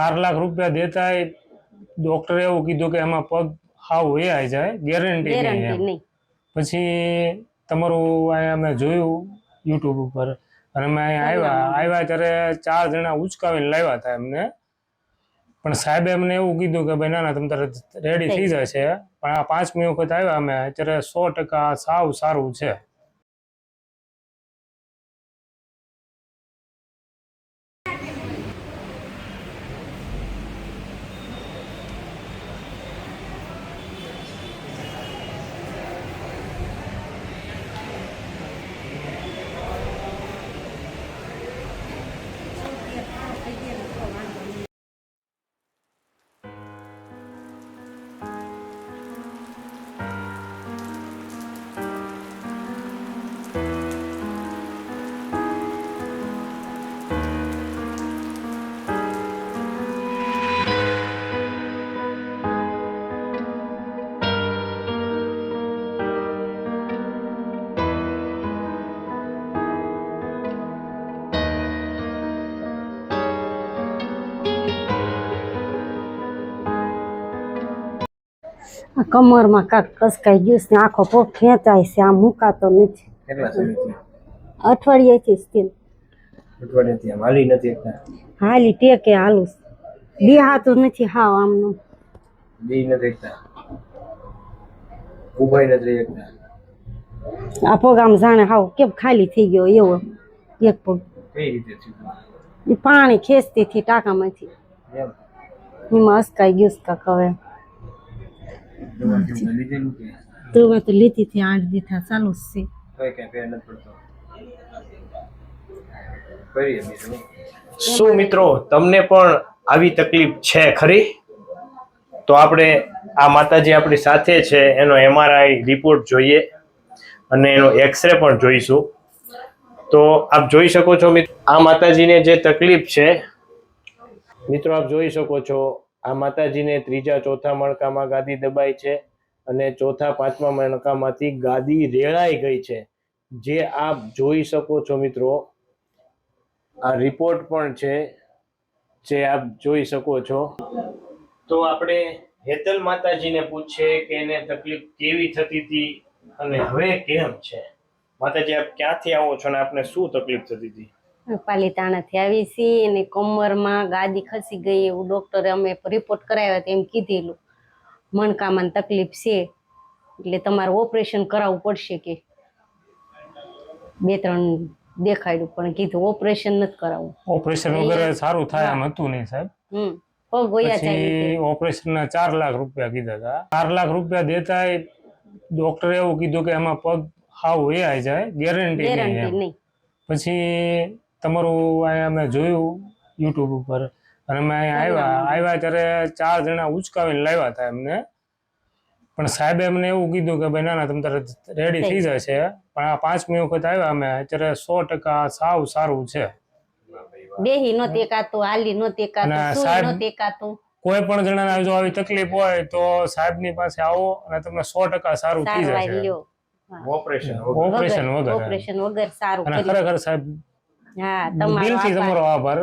4 લાખ રૂપિયા દેતા ડોક્ટરે એવું કીધું કે એમાં પગ હાવ વહી જાય, ગેરંટી નહીં. પછી તમારું અહીંયા અમે જોયું યુટ્યુબ ઉપર અને અમે અહીંયા આવ્યા ત્યારે 4 જણા ઉચકાવીને લાવ્યા હતા એમને, પણ સાહેબે અમને એવું કીધું કે ભાઈ ના તમે તારે રેડી થઈ જશે. પણ આ 5મી વખત આવ્યા અમે, અત્યારે 100% સાવ સારું છે. કમરમાં કાંક કસકાઈ ગયું છે, આખો પગ ખેંચાય છે, આમ મુકાતો નથી. કેટલા સમયથી? અઠવાડિયેથી સ્થિર. અઠવાડિયાથી આમ હાલી નથી એકતા? હાલી ટેકે હાલું, દેહાતું નથી હાવ આમનું. બે નથી એકતા, ઉભાઈ નથી એકતા. આ પગ આમ જાણે હાવ કેમ ખાલી થઈ ગયો એવો એક પગ. કઈ રીતે થયું? એ પાણી ખેંચતી હતી ટાંકામાંથી, એમાં અસકાઈ ગયું છે કાંક. હવે દવા તો લીધી હતી 8 દીઠા ચાલુ જ છે. શું મિત્રો તમને પણ આવી તકલીફ છે ખરી? તો આપણે આ માતાજી આપણી સાથે છે, એનો MRI રિપોર્ટ જોઈએ અને એનો એક્સરે પણ જોઈશું. તો આપ જોઈ શકો છો મિત્રો, આ માતાજીને જે તકલીફ છે, મિત્રો આપ જોઈ શકો છો આ માતાજીને 3જા 4થા મણકામાં ગાદી દબાઈ છે અને 4થા 5મા મણકામાંથી ગાદી રેળાઈ ગઈ છે, જે આપ જોઈ શકો છો મિત્રો. આ રિપોર્ટ પણ છે જે આપ જોઈ શકો છો. તો આપણે હેતલ માતાજીને પૂછીએ કે એને તકલીફ કેવી થતી હતી અને હવે કેમ છે. માતાજી આપ ક્યાંથી આવો છો અને આપને શું તકલીફ થતી હતી? પાલીતાણાથી આવી છીએ અને કમરમાં ગાદી ખસી ગઈ એવું ડોક્ટરે અમે રિપોર્ટ કરાવ્યા એમ કીધેલું. મણકામાં તકલીફ છે એટલે તમારે ઓપરેશન કરાવવું પડશે કે 2-3 દેખાડ્યું પણ કીધું ઓપરેશન નથી કરાવવું. ઓપરેશન વગર સારું થાય આમ હતું નહીં સાહેબ. પગ વયા જાય. પછી ઓપરેશનના 4 લાખ રૂપિયા કીધા હતા. 4 લાખ રૂપિયા દેતા ડોક્ટરે એવું કીધું કે એમાં પગ હાવ વહી જાય, ગેરંટી નહીં. પછી તમારું અહીંયા અમે જોયું યુટ્યુબ ઉપર અને અમે અહીંયા આવ્યા ત્યારે 4 જણા ઉચકાવીને લાવ્યા હતા એમને, પણ સાહેબે અમને એવું કીધું કે ભાઈ ના તમે તારે રેડી થઈ જશે. પણ આ 5મી વખત આવ્યા અમે, અત્યારે 100% સાવ સારું છે. બેહી નો દેખાતું, હાલી નો દેખાતું, સુઈ નો દેખાતું. કોઈ પણ જણાને જો આવી તકલીફ હોય તો સાહેબની પાસે આવો અને તમને 100% સારું થઈ જશે. ઓપરેશન વગર સારું. અને ખરેખર સાહેબ દિલથી તમારો આભાર,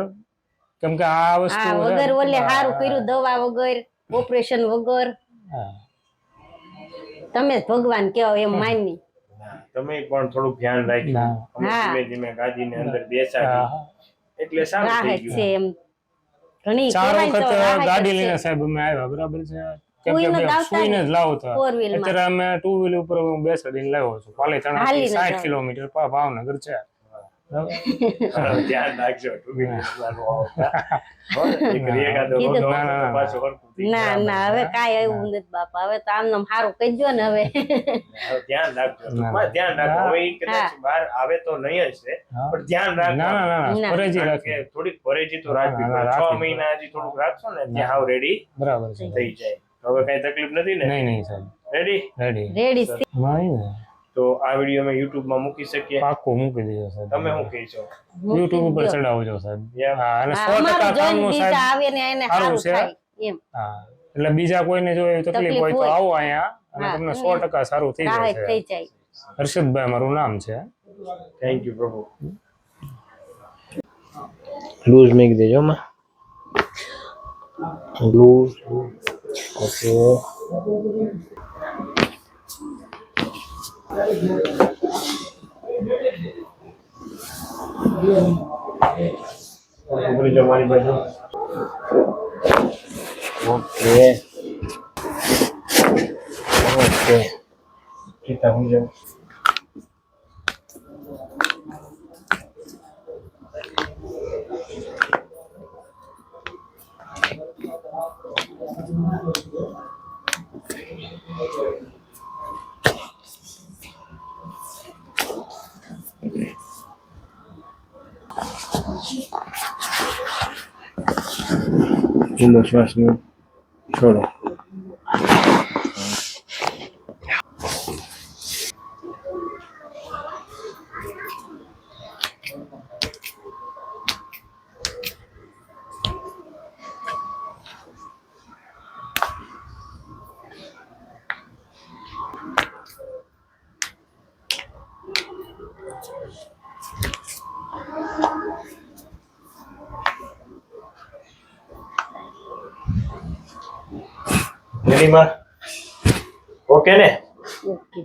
કેમ કે આ વસ્તુ વગર ઓલે સારું કર્યું, દવા વગર, ઓપરેશન વગર. તમે ભગવાન કેવો એમ માની. તમે પણ થોડું ધ્યાન રાખ્યું, ધીમે ધીમે ગાદીને અંદર બેસાડી એટલે સારું થઈ ગયું. એમ ઘણી 4 વખત ગાડી લઈને સાહેબ અમે આવ્યા, બરાબર છે. સુઈને જ લાવતા. અત્યારે અમે 2 વ્હીલર ઉપર બેસાડીને લાવ્યો છું. પાલીતાણાથી 60 કિલોમીટર ભાવનગર છે. ધ્યાન રાખજો. ના હવે કાંઈ એવું નથી બાપા. હવે તો આમ સારું કહી દો ને. હવે ધ્યાન રાખજો, ધ્યાન રાખો. હવે કદાચ બહાર આવે તો નહીં જ છે, પણ ધ્યાન રાખજો. પરેજી રાખે, થોડીક પરેજી તો રાખવી પડે. 6 મહિના હજી થોડુંક રાખશો ને ત્યાં હાવ રેડી બરાબર થઈ જાય. હવે કઈ તકલીફ નથી ને? નહીં સાહેબ. રેડી. તો આ વિડીયો અમે YouTube માં મૂકી શકીએ? પાક્કો મૂકી દેજો સાહેબ. તમે શું કહેશો? YouTube ઉપર ચડાવજો સાહેબ. હા, અને 100% કામનું સાહેબ સારું છે. હા, એટલે બીજા કોઈને જો એવી તકલીફ હોય તો આવો અહીંયા અને તમને 100% સારું થઈ જશે. હર્ષદભાઈ મારું નામ છે. થેન્ક યુ પ્રભુ. લૂઝ મેક દેજો માં. બ્લુ ઓકે ઉપરી જમારી બાજુ ઓકે ઓકે kita hujan ઊંડો શ્વાસ લો છોડો રેડી માં ઓકે ને ઓકે